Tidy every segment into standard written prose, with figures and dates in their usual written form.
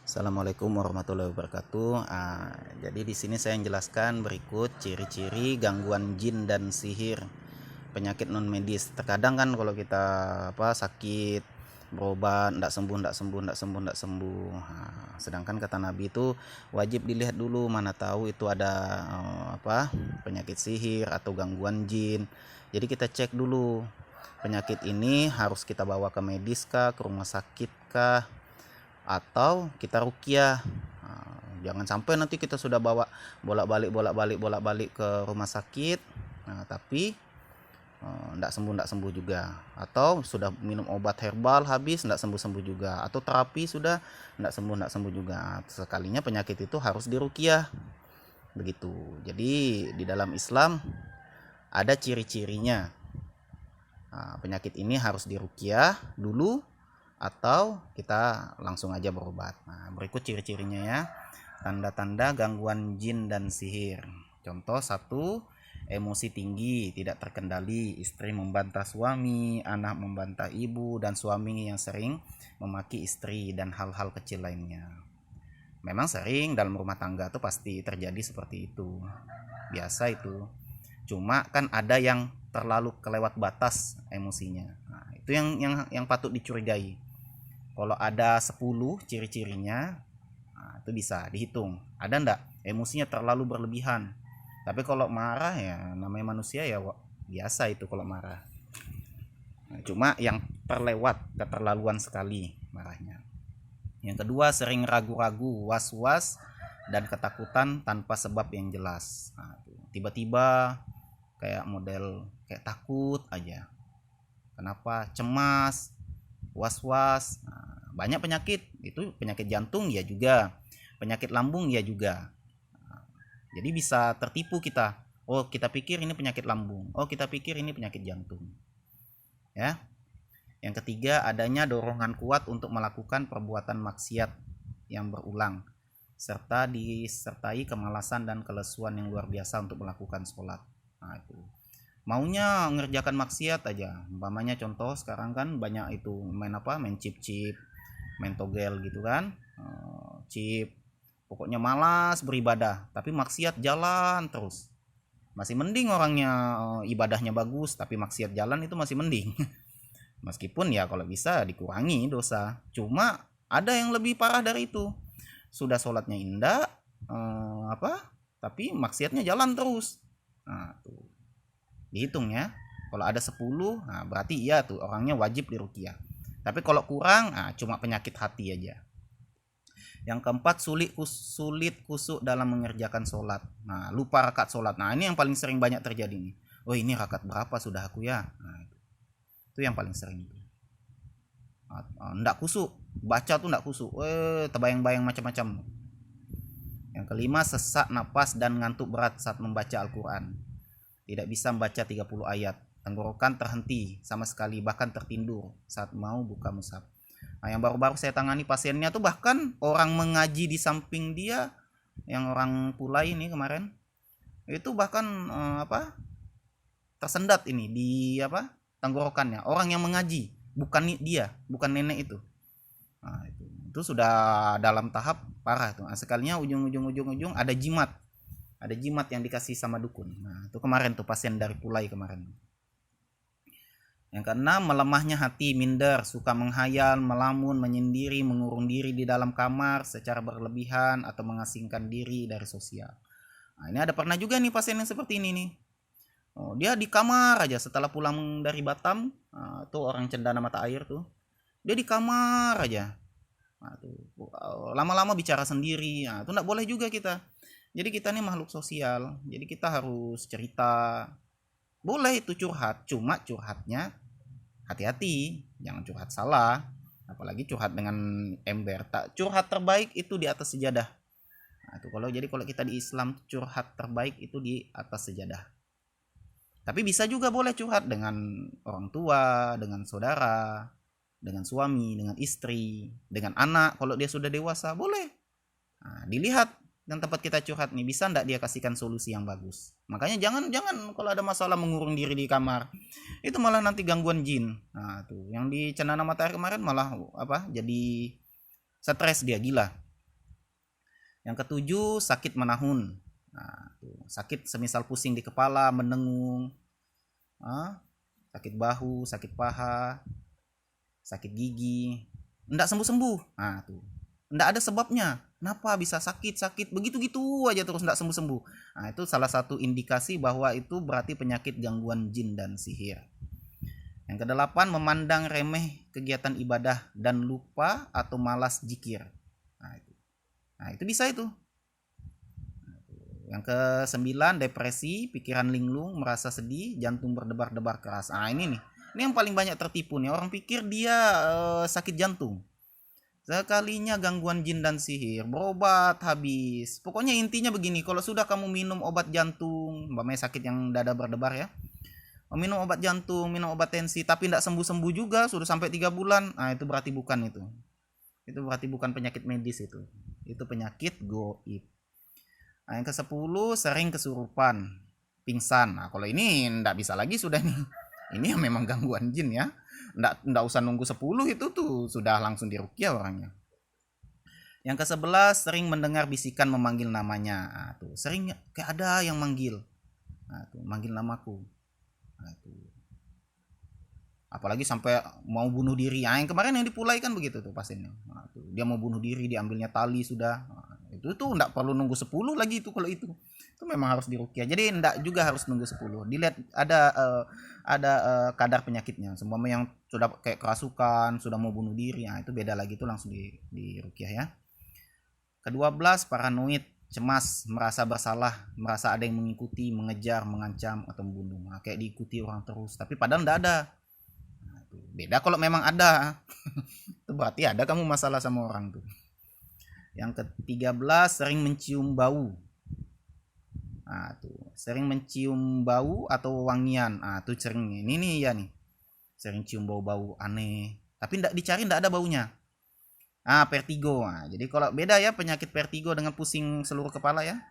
Assalamualaikum warahmatullahi wabarakatuh. Jadi di sini saya menjelaskan berikut ciri-ciri gangguan jin dan sihir, penyakit non medis. Terkadang kan kalau kita sakit, berobat tidak sembuh. Sedangkan kata Nabi itu wajib dilihat dulu, mana tahu itu ada penyakit sihir atau gangguan jin. Jadi kita cek dulu penyakit ini harus kita bawa ke medis kah, ke rumah sakit kah, atau kita rukyah. Jangan sampai nanti kita sudah bawa bolak-balik ke rumah sakit, tapi enggak sembuh juga, atau sudah minum obat herbal habis enggak sembuh juga, atau terapi sudah enggak sembuh juga. Sekalinya penyakit itu harus dirukyah begitu. Jadi di dalam Islam ada ciri-cirinya. Penyakit ini harus dirukyah dulu atau kita langsung aja berobat. Berikut ciri-cirinya ya. Tanda-tanda gangguan jin dan sihir. Contoh 1, emosi tinggi, tidak terkendali, istri membantah suami, anak membantah ibu, dan suami yang sering memaki istri dan hal-hal kecil lainnya. Memang sering dalam rumah tangga tuh pasti terjadi seperti itu. Biasa itu. Cuma kan ada yang terlalu kelewat batas emosinya. Itu yang patut dicurigai. Kalau ada 10 ciri-cirinya, itu bisa dihitung. Ada enggak emosinya terlalu berlebihan. Tapi kalau marah ya namanya manusia ya biasa itu kalau marah. Cuma yang terlewat, keterlaluan sekali marahnya. Yang kedua, sering ragu-ragu, was-was, dan ketakutan tanpa sebab yang jelas. Tiba-tiba kayak model kayak takut aja. Kenapa? Cemas, was-was. Banyak penyakit, itu penyakit jantung ya juga, penyakit lambung ya juga. Jadi bisa tertipu kita. Oh, kita pikir ini penyakit lambung. Oh, kita pikir ini penyakit jantung. Ya. Yang ketiga, adanya dorongan kuat untuk melakukan perbuatan maksiat yang berulang, serta disertai kemalasan dan kelesuan yang luar biasa untuk melakukan sholat. Itu maunya ngerjakan maksiat aja. Umpamanya contoh sekarang kan banyak itu main chip, main togel gitu kan, chip. Pokoknya malas beribadah, tapi maksiat jalan terus. Masih mending orangnya ibadahnya bagus, tapi maksiat jalan itu masih mending. Meskipun ya kalau bisa dikurangi dosa. Cuma ada yang lebih parah dari itu. Sudah sholatnya indah, tapi maksiatnya jalan terus. Tuh. Dihitung ya. Kalau ada 10, berarti iya tuh orangnya wajib diruqyah. Tapi kalau kurang, cuma penyakit hati aja. Yang keempat, sulit kusuk dalam mengerjakan sholat. Lupa rakaat sholat. Ini yang paling sering banyak terjadi nih. Oh, ini rakaat berapa sudah aku ya? Itu yang paling sering. Nggak kusuk. Baca tuh nggak kusuk. Terbayang-bayang macam-macam. Yang kelima, sesak napas dan ngantuk berat saat membaca Al-Quran. Tidak bisa membaca 30 ayat. Tenggorokan terhenti sama sekali, bahkan tertindur saat mau buka mushaf. Yang baru-baru saya tangani pasiennya tuh bahkan orang mengaji di samping dia, yang orang Pulai ini kemarin, itu bahkan tersendat ini di tenggorokannya. Orang yang mengaji, bukan dia, bukan nenek itu. Itu sudah dalam tahap parah tuh. Sekalinya ujung ada jimat. Ada jimat yang dikasih sama dukun. Itu kemarin tuh pasien dari Pulai kemarin. Yang keenam, melemahnya hati, minder, suka menghayal, melamun, menyendiri, mengurung diri di dalam kamar secara berlebihan atau mengasingkan diri dari sosial. Ini ada pernah juga nih pasien yang seperti ini nih. Dia di kamar aja setelah pulang dari Batam, tuh orang cendana mata air tuh. Dia di kamar aja. Lama-lama bicara sendiri. Itu enggak boleh juga kita. Jadi kita nih makhluk sosial. Jadi kita harus cerita. Boleh itu curhat, cuma curhatnya hati-hati, jangan curhat salah, apalagi curhat dengan ember. Curhat terbaik itu di atas sejadah. Kalau kita di Islam, curhat terbaik itu di atas sejadah. Tapi bisa juga boleh curhat dengan orang tua, dengan saudara, dengan suami, dengan istri, dengan anak. Kalau dia sudah dewasa boleh. Dilihat dan tempat kita curhat nih, bisa enggak dia kasihkan solusi yang bagus. Makanya jangan kalau ada masalah mengurung diri di kamar. Itu malah nanti gangguan jin. Tuh yang di Cendana Matahari kemarin malah jadi stres, dia gila. Yang ketujuh, sakit menahun. Nah, sakit semisal pusing di kepala, menengung, sakit bahu, sakit paha, sakit gigi, enggak sembuh-sembuh. Nah, tuh. Enggak ada sebabnya. Kenapa bisa sakit begitu-gitu aja terus enggak sembuh-sembuh. Nah, itu salah satu indikasi bahwa itu berarti penyakit gangguan jin dan sihir. Yang kedelapan, memandang remeh kegiatan ibadah dan lupa atau malas zikir. Nah, itu bisa itu. Yang ke-9, depresi, pikiran linglung, merasa sedih, jantung berdebar-debar keras. Nah, ini nih. Ini yang paling banyak tertipu nih. Orang pikir dia sakit jantung. Sekalinya gangguan jin dan sihir, berobat habis. Pokoknya intinya begini, kalau sudah kamu minum obat jantung, umpamanya sakit yang dada berdebar ya, minum obat jantung, minum obat tensi, tapi tidak sembuh-sembuh juga, sudah sampai 3 bulan, nah itu berarti bukan itu. Itu berarti bukan penyakit medis itu. Itu penyakit goib. Nah, yang ke-10, sering kesurupan, pingsan. Nah, kalau ini tidak bisa lagi sudah nih. Ini memang gangguan jin ya. Nggak usah nunggu 10 itu tuh sudah langsung diruqyah orangnya. Yang ke-11, sering mendengar bisikan memanggil namanya. Nah, tuh sering kayak ada yang manggil. Nah, tuh manggil namaku. Nah, tuh. Apalagi sampai mau bunuh diri. Nah, yang kemarin yang di Pulai kan begitu tuh pasiennya. Nah, tuh dia mau bunuh diri, diambilnya tali sudah. Nah, itu tuh enggak perlu nunggu 10 lagi itu kalau itu. Itu memang harus diruqyah. Jadi enggak juga harus nunggu 10. Dilihat ada kadar penyakitnya. Semua yang sudah kayak kerasukan, sudah mau bunuh diri, nah itu beda lagi, itu langsung di ruqyah ya. Ke-12, paranoid, cemas, merasa bersalah, merasa ada yang mengikuti, mengejar, mengancam atau membunuh. Nah, kayak diikuti orang terus, tapi padahal enggak ada. Nah, itu beda kalau memang ada. Itu berarti ada kamu masalah sama orang tuh. Yang ke-13, sering mencium bau. Nah, tuh sering mencium bau atau wangian. Ah, tuh sering ini nih ya nih. Sering cium bau-bau aneh. Tapi enggak dicari, enggak ada baunya. Ah, vertigo. Nah, jadi kalau beda ya penyakit vertigo dengan pusing seluruh kepala ya.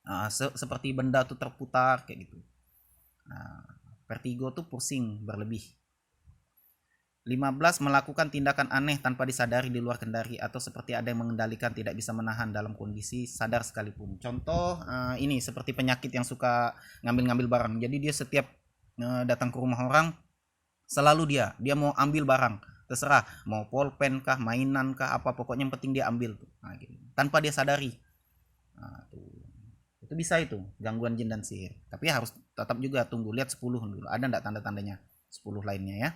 Nah, seperti benda tuh terputar kayak gitu. Nah, vertigo tuh pusing berlebih. 15, melakukan tindakan aneh tanpa disadari di luar kendali atau seperti ada yang mengendalikan, tidak bisa menahan dalam kondisi sadar sekalipun. Contoh ini seperti penyakit yang suka ngambil-ngambil barang. Jadi dia setiap datang ke rumah orang selalu dia mau ambil barang, terserah mau pulpen kah, mainan kah, apa pokoknya yang penting dia ambil tuh. Nah, gitu. Tanpa dia sadari. Nah, tuh. Itu bisa itu gangguan jin dan sihir. Tapi harus tetap juga tunggu lihat 10 dulu. Ada enggak tanda-tandanya 10 lainnya ya.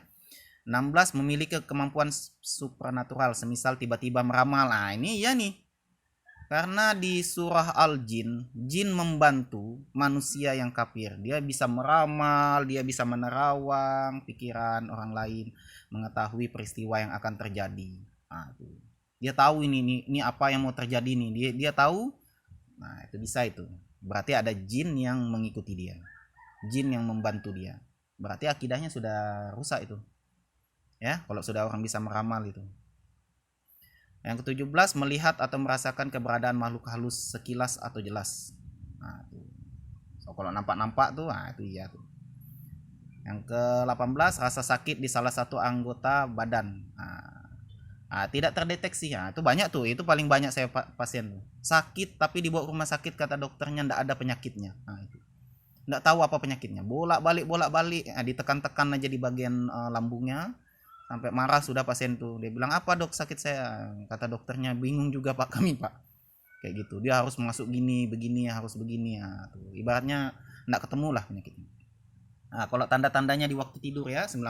16, memiliki kemampuan supranatural, semisal tiba-tiba meramal. Nah, ini ya nih. Karena di surah Al-Jin, jin membantu manusia yang kafir. Dia bisa meramal, dia bisa menerawang pikiran orang lain, mengetahui peristiwa yang akan terjadi. Nah, tuh. Dia tahu ini apa yang mau terjadi nih. Dia tahu. Nah, itu bisa itu. Berarti ada jin yang mengikuti dia. Jin yang membantu dia. Berarti akidahnya sudah rusak itu. Ya, kalau sudah orang bisa meramal itu. Yang ke-17, melihat atau merasakan keberadaan makhluk halus sekilas atau jelas. Nah, tuh. So, kalau nampak-nampak tuh, nah itu iya tuh. Yang ke-18, rasa sakit di salah satu anggota badan. Tidak terdeteksi. Nah, itu banyak tuh, itu paling banyak saya pasien tuh. Sakit tapi dibawa ke rumah sakit, kata dokternya enggak ada penyakitnya. Nah, itu. Enggak tahu apa penyakitnya. Bolak-balik, ditekan-tekan aja di bagian lambungnya. Sampai marah sudah pasien tuh. Dia bilang, apa dok sakit saya? Kata dokternya, bingung juga pak kami pak. Kayak gitu. Dia harus masuk gini, begini, harus begini. Nah, tuh. Ibaratnya enggak ketemu lah penyakitnya. Nah, kalau tanda-tandanya di waktu tidur ya, 19,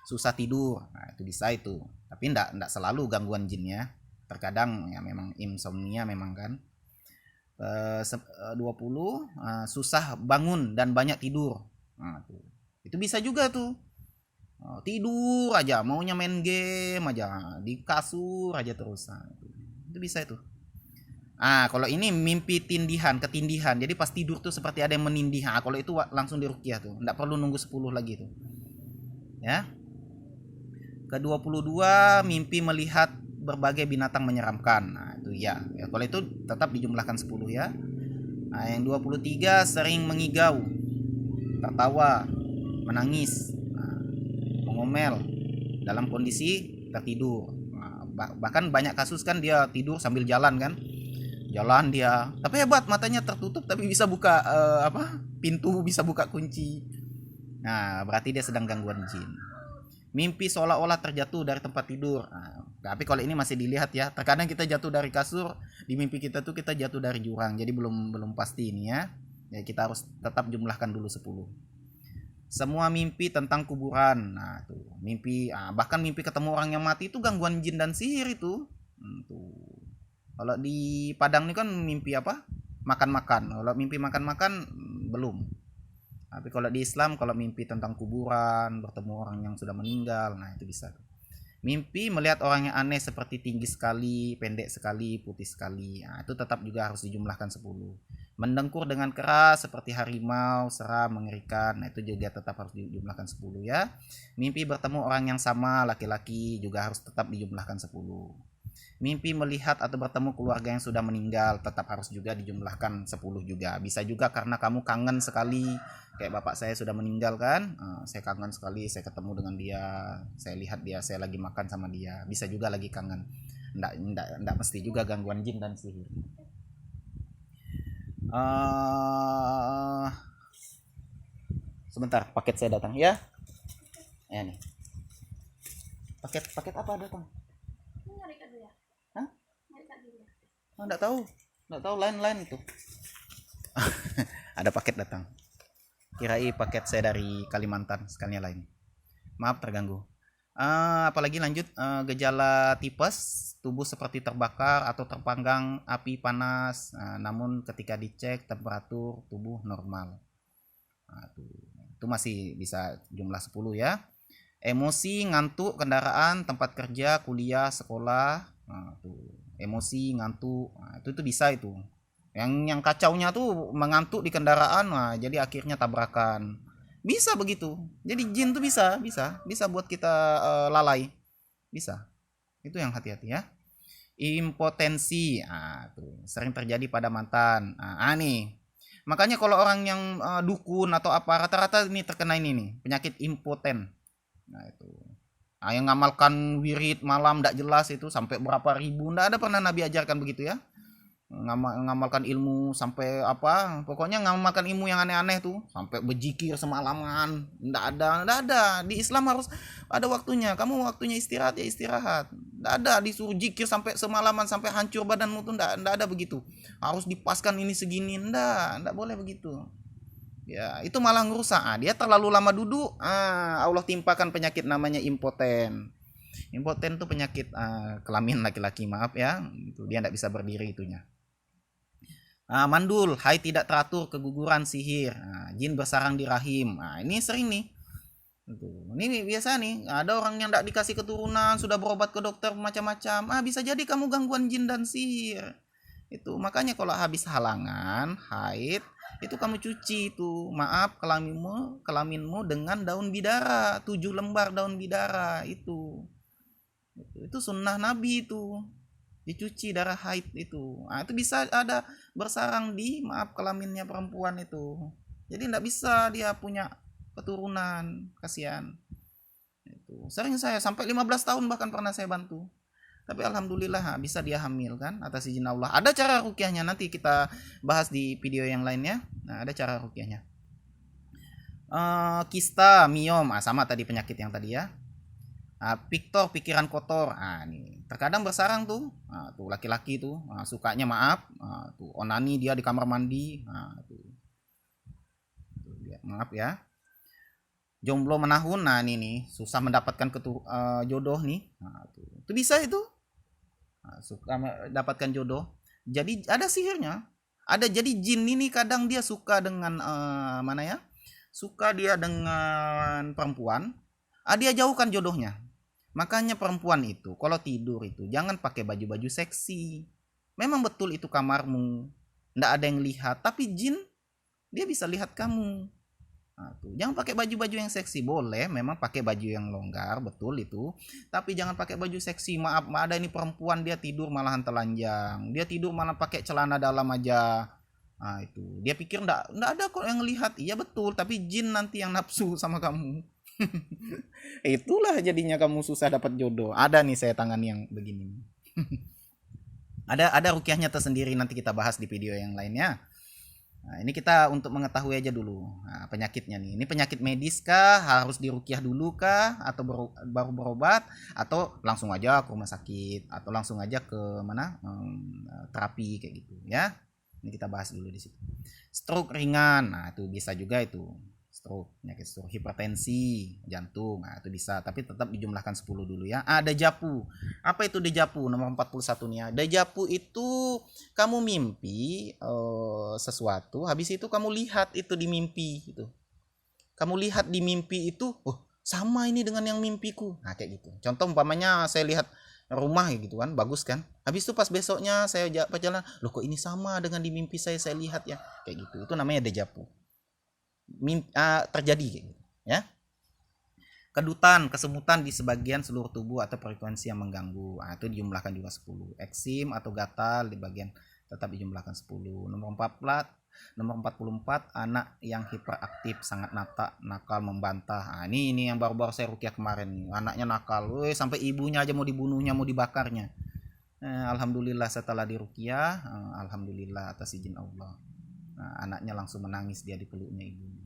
susah tidur. Nah, itu bisa itu. Tapi enggak selalu gangguan jin ya. Terkadang ya memang insomnia memang kan. 20, susah bangun dan banyak tidur. Nah, tuh. Itu bisa juga tuh. Tidur aja, maunya main game aja, di kasur aja terus. Nah, itu bisa itu. Kalau ini mimpi ketindihan. Jadi pas tidur tuh seperti ada yang menindih. Kalau itu langsung diruqyah tuh. Enggak perlu nunggu 10 lagi tuh. Ya. Ke-22, mimpi melihat berbagai binatang menyeramkan. Nah, itu ya. Kalau itu tetap dijumlahkan 10 ya. Yang 23, sering mengigau, tertawa, menangis, ngomel dalam kondisi tertidur. Bahkan banyak kasus kan dia tidur sambil jalan kan. jalan dia, tapi hebat, matanya tertutup tapi bisa buka pintu, bisa buka kunci. Nah, berarti dia sedang gangguan jin. Mimpi seolah-olah terjatuh dari tempat tidur. Nah, tapi kalau ini masih dilihat ya. Terkadang kita jatuh dari kasur, di mimpi kita tuh kita jatuh dari jurang. Jadi belum pasti ini ya. Ya kita harus tetap jumlahkan dulu 10. Semua mimpi tentang kuburan. Nah, tuh, mimpi bahkan mimpi ketemu orang yang mati itu gangguan jin dan sihir itu. Tuh. Kalau di Padang ini kan mimpi apa? Makan-makan. Kalau mimpi makan-makan belum. Tapi kalau di Islam, kalau mimpi tentang kuburan, bertemu orang yang sudah meninggal, nah itu bisa. Mimpi melihat orang yang aneh seperti tinggi sekali, pendek sekali, putih sekali, nah itu tetap juga harus dijumlahkan 10. Mendengkur dengan keras seperti harimau, seram, mengerikan, nah itu juga tetap harus dijumlahkan 10 ya. Mimpi bertemu orang yang sama, laki-laki, juga harus tetap dijumlahkan 10. Mimpi melihat atau bertemu keluarga yang sudah meninggal tetap harus juga dijumlahkan 10 juga. Bisa juga karena kamu kangen sekali, kayak bapak saya sudah meninggal kan, saya kangen sekali, saya ketemu dengan dia, saya lihat dia, saya lagi makan sama dia, bisa juga lagi kangen. Nggak mesti juga gangguan jin dan sihir. Sebentar, paket saya datang ya. Ya nih. Paket apa datang? Hah? Enggak tahu. Enggak tahu, lain itu. Ada paket datang. Kirai paket saya dari Kalimantan, sekalinya lain. Maaf terganggu. Apalagi lanjut, gejala tipes, tubuh seperti terbakar atau terpanggang api panas, namun ketika dicek temperatur tubuh normal. Itu masih bisa jumlah 10 ya. Emosi, ngantuk, kendaraan, tempat kerja, kuliah, sekolah, emosi, ngantuk, itu bisa itu. Yang kacaunya tuh mengantuk di kendaraan, jadi akhirnya tabrakan. Bisa begitu. Jadi jin tuh bisa buat kita lalai. Bisa. Itu yang hati-hati ya. Impotensi, tuh sering terjadi pada mantan. Nih. Makanya kalau orang yang dukun atau apa rata-rata ini terkena ini nih, penyakit impoten. Nah itu. Yang ngamalkan wirid malam tidak jelas itu sampai berapa ribu, tidak ada pernah Nabi ajarkan begitu ya. Ngamalkan ilmu sampai apa, pokoknya ngamalkan ilmu yang aneh-aneh tuh sampai berzikir semalaman, tidak ada. Di Islam harus ada waktunya, kamu waktunya istirahat ya istirahat, tidak ada disuruh zikir sampai semalaman sampai hancur badanmu tuh, tidak ada begitu, harus dipaskan ini segini, tidak boleh begitu ya, itu malah ngerusak. Dia terlalu lama duduk, Allah timpakan penyakit namanya impoten. Impoten tuh penyakit kelamin laki-laki, maaf ya, itu dia tidak bisa berdiri itunya. Mandul, haid tidak teratur, keguguran, sihir, jin bersarang di rahim. Ini sering nih. Ini biasa nih, ada orang yang tidak dikasih keturunan, sudah berobat ke dokter macam-macam. Bisa jadi kamu gangguan jin dan sihir. Itu makanya kalau habis halangan, haid, itu kamu cuci itu, maaf, kelaminmu dengan daun bidara, 7 lembar daun bidara itu sunnah Nabi itu. Dicuci darah haid itu. Itu bisa ada bersarang di kelaminnya perempuan itu. Jadi tidak bisa dia punya keturunan, kasihan. Itu sering saya sampai 15 tahun bahkan pernah saya bantu. Tapi alhamdulillah bisa dia hamil kan atas izin Allah. Ada cara ruqyahnya, nanti kita bahas di video yang lainnya. Ada cara ruqyahnya. Kista, miom, sama tadi penyakit yang tadi ya. Piktor, pikiran kotor, nih terkadang bersarang tuh, tuh laki-laki tuh, sukanya tuh onani dia di kamar mandi, tuh maaf ya. Jomblo menahun, ini nih susah mendapatkan jodoh nih, itu bisa itu, suka mendapatkan jodoh. Jadi ada sihirnya, ada, jadi jin ini kadang dia suka dengan suka dia dengan perempuan, dia jauhkan jodohnya. Makanya perempuan itu kalau tidur itu jangan pakai baju-baju seksi. Memang betul itu kamarmu, ndak ada yang lihat, tapi jin dia bisa lihat kamu. Tuh, jangan pakai baju-baju yang seksi. Boleh memang pakai baju yang longgar, betul itu, tapi jangan pakai baju seksi. Maaf, ada ini perempuan dia tidur malahan telanjang, dia tidur malah pakai celana dalam aja. Itu dia pikir ndak ada kok yang lihat. Iya betul, tapi jin nanti yang nafsu sama kamu. Itulah jadinya kamu susah dapat jodoh. Ada nih saya tangani yang begini. Ada rukiahnya tersendiri, nanti kita bahas di video yang lainnya. Nah, ini kita untuk mengetahui aja dulu penyakitnya nih. Ini penyakit medis kah? Harus dirukiah dulu kah? Atau baru berobat? Atau langsung aja ke rumah sakit? Atau langsung aja ke mana? Terapi kayak gitu ya. Ini kita bahas dulu di situ. Stroke ringan, nah itu bisa juga itu. Stroke, penyakit stroke, hipertensi, jantung, nah itu bisa, tapi tetap dijumlahkan 10 dulu ya. Dejavu. Apa itu dejavu? Nomor 41 nih ya. Dejavu itu kamu mimpi sesuatu, habis itu kamu lihat itu di mimpi itu. Kamu lihat di mimpi itu, oh sama ini dengan yang mimpiku. Nah kayak gitu. Contoh umpamanya saya lihat rumah gitu kan, bagus kan. Habis itu pas besoknya saya jalan, loh kok ini sama dengan di mimpi saya lihat ya. Kayak gitu. Itu namanya dejavu. Terjadi kayak gitu ya. Kedutan, kesemutan di sebagian seluruh tubuh atau frekuensi yang mengganggu, itu dijumlahkan juga 10. Eksim atau gatal di bagian tetap dijumlahkan 10. Nomor 44, anak yang hiperaktif, sangat nakal, membantah. Ini yang baru-baru saya rukyah kemarin nih. Anaknya nakal, sampai ibunya aja mau dibunuhnya, mau dibakarnya. Alhamdulillah setelah dirukyah, alhamdulillah atas izin Allah. Anaknya langsung menangis, dia dipeluknya ibunya.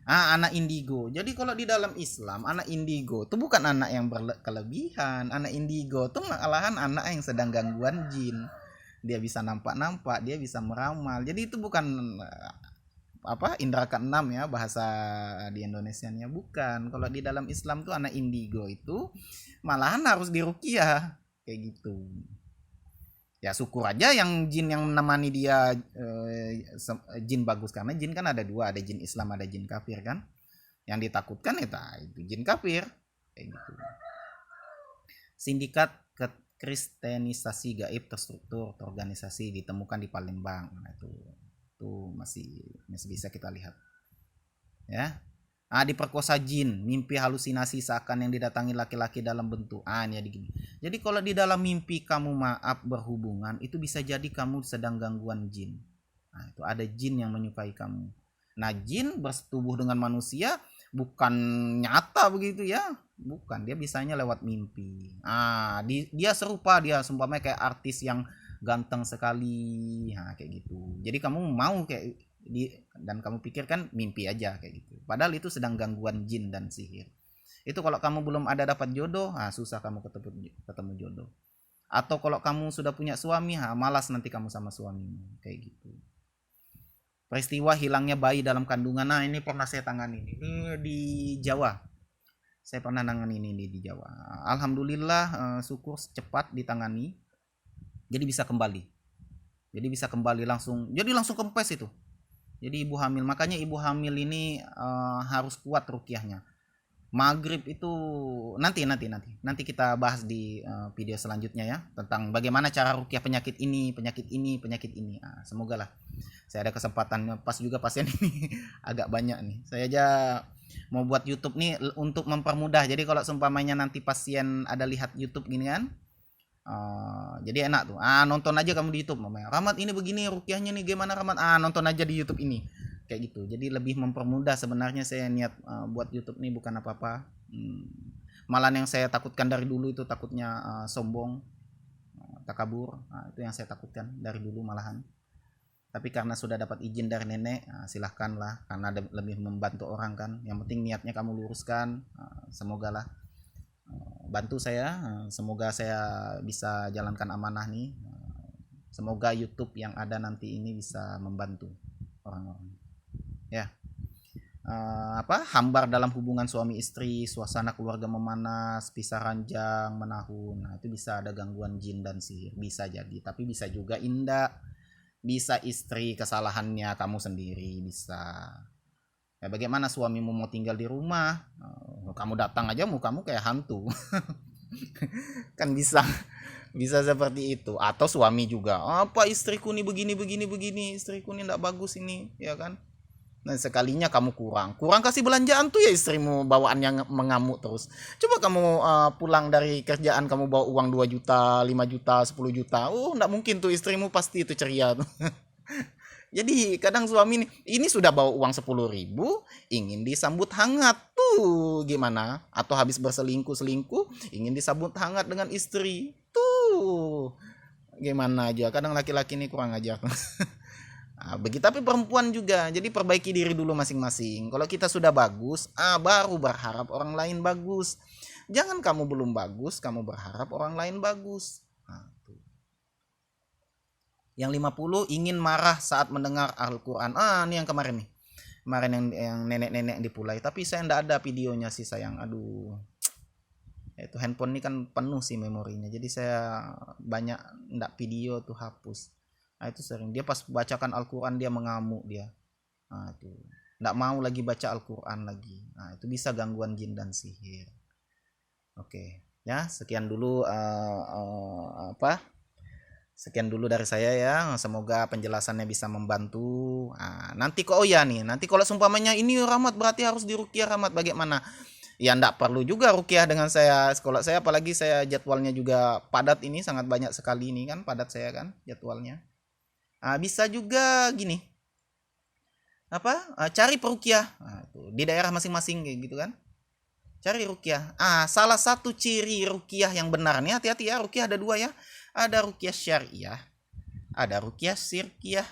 Anak indigo. Jadi kalau di dalam Islam, anak indigo itu bukan anak yang berkelebihan. Anak indigo itu malahan anak yang sedang gangguan jin. Dia bisa nampak-nampak, dia bisa meramal. Jadi itu bukan indra keenam ya, bahasa di Indonesianya, bukan. Kalau di dalam Islam tuh anak indigo itu malahan harus diruqyah kayak gitu. Ya syukur aja yang jin yang menemani dia jin bagus, karena jin kan ada dua, ada jin Islam, ada jin kafir kan. Yang ditakutkan itu jin kafir kayak gitu. Sindikat kristenisasi gaib terstruktur, terorganisasi ditemukan di Palembang. Nah, itu masih bisa kita lihat ya. Diperkosa jin, mimpi halusinasi seakan yang didatangi laki-laki dalam bentuk. Ini gini. Jadi kalau di dalam mimpi kamu berhubungan, itu bisa jadi kamu sedang gangguan jin. Itu ada jin yang menyukai kamu. Nah, jin bersetubuh dengan manusia bukan nyata begitu ya. Bukan, dia bisanya lewat mimpi. Dia serupa, dia sumpahnya kayak artis yang ganteng sekali. Kayak gitu. Jadi kamu mau kayak dan kamu pikirkan mimpi aja kayak gitu. Padahal itu sedang gangguan jin dan sihir. Itu kalau kamu belum ada dapat jodoh, susah kamu ketemu jodoh. Atau kalau kamu sudah punya suami, malas nanti kamu sama suamimu kayak gitu. Peristiwa hilangnya bayi dalam kandungan, ini pernah saya tangani ini di Jawa. Saya pernah nangani ini di Jawa. Alhamdulillah syukur cepat ditangani. Jadi bisa kembali. Langsung kempes itu. Jadi ibu hamil, makanya ibu hamil ini harus kuat rukyahnya. Maghrib itu nanti kita bahas di video selanjutnya ya, tentang bagaimana cara rukyah penyakit ini. Semoga lah saya ada kesempatan, pas juga pasien ini agak banyak nih. Saya aja mau buat YouTube nih untuk mempermudah. Jadi kalau seumpamanya nanti pasien ada lihat YouTube gini kan, jadi enak tuh. Nonton aja kamu di YouTube, Rahmat ini begini rukyahnya nih, gimana Rahmat? Nonton aja di YouTube ini. Kayak gitu. Jadi lebih mempermudah sebenarnya. Saya niat buat YouTube nih bukan apa-apa. Malah yang saya takutkan dari dulu itu takutnya sombong, takabur. Itu yang saya takutkan dari dulu malahan. Tapi karena sudah dapat izin dari nenek, silahkanlah, karena lebih membantu orang kan. Yang penting niatnya kamu luruskan. Semoga lah bantu saya, semoga saya bisa jalankan amanah nih. Semoga YouTube yang ada nanti ini bisa membantu orang-orang ya. Hambar dalam hubungan suami istri, suasana keluarga memanas, pisah ranjang, menahun. Itu bisa ada gangguan jin dan sihir, bisa jadi. Tapi bisa juga indah, bisa istri kesalahannya kamu sendiri, bisa. Ya, bagaimana suamimu mau tinggal di rumah, kamu datang aja mukamu kayak hantu. Kan bisa seperti itu. Atau suami juga, istriku nih begini, istriku nih enggak bagus ini, ya kan. Nah, sekalinya kamu kurang kasih belanjaan tuh ya istrimu, bawaannya mengamuk terus. Coba kamu pulang dari kerjaan, kamu bawa uang 2 juta, 5 juta, 10 juta. Enggak mungkin tuh istrimu pasti itu ceria tuh. Jadi kadang suami ini sudah bawa uang 10.000, ingin disambut hangat tuh gimana? Atau habis berselingkuh, ingin disambut hangat dengan istri tuh gimana aja, kadang laki-laki ini kurang ajar. Begitu, tapi perempuan juga. Jadi perbaiki diri dulu masing-masing. Kalau kita sudah bagus, baru berharap orang lain bagus. Jangan kamu belum bagus, kamu berharap orang lain bagus. Tuh. Yang 50, ingin marah saat mendengar Al-Quran. Ini yang kemarin nih. Kemarin yang nenek-nenek dipulai. Tapi saya ndak ada videonya sih sayang. Aduh. Itu handphone ini kan penuh sih memorinya. Jadi saya banyak ndak video tuh hapus. Itu sering dia pas bacakan Al-Quran dia mengamuk dia. Itu nggak mau lagi baca Al-Quran lagi. Itu bisa gangguan jin dan sihir. Oke, ya sekian dulu sekian dulu dari saya ya. Semoga penjelasannya bisa membantu. Nanti nanti kalau seumpamanya ini Rahmat berarti harus diruqyah Rahmat, bagaimana? Ya ndak perlu juga ruqyah dengan saya. Kalau saya apalagi saya jadwalnya juga padat, ini sangat banyak sekali ini kan, padat saya kan jadwalnya. Bisa juga gini, cari peruqyah di daerah masing-masing kayak gitu kan, cari ruqyah. Salah satu ciri ruqyah yang benar nih, hati-hati ya, ruqyah ada dua ya, ada ruqyah syariah, ada ruqyah sirkiyah.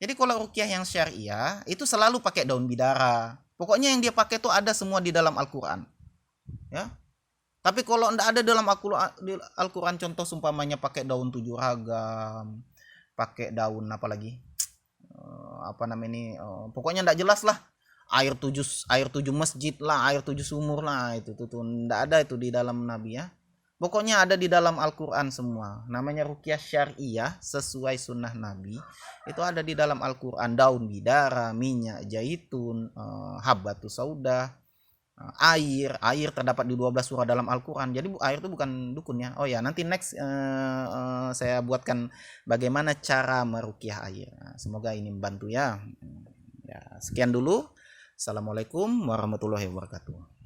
Jadi kalau ruqyah yang syariah itu selalu pakai daun bidara, pokoknya yang dia pakai itu ada semua di dalam Al-Quran ya. Tapi kalau ndak ada dalam Al-Quran, contoh seumpamanya pakai daun 7 ragam, pakai daun apa lagi, pokoknya ndak jelas lah, air 7 masjid lah, air 7 sumur lah, itu tuh ndak ada itu di dalam Nabi ya. Pokoknya ada di dalam Al-Quran semua. Namanya ruqyah syariah sesuai sunnah Nabi, itu ada di dalam Al-Quran. Daun bidara, minyak zaitun, habbatus saudah, air terdapat di 12 surah dalam Al-Quran. Jadi air itu bukan dukun ya. Oh ya, nanti next saya buatkan bagaimana cara meruqyah air. Semoga ini membantu ya. Sekian dulu. Assalamualaikum warahmatullahi wabarakatuh.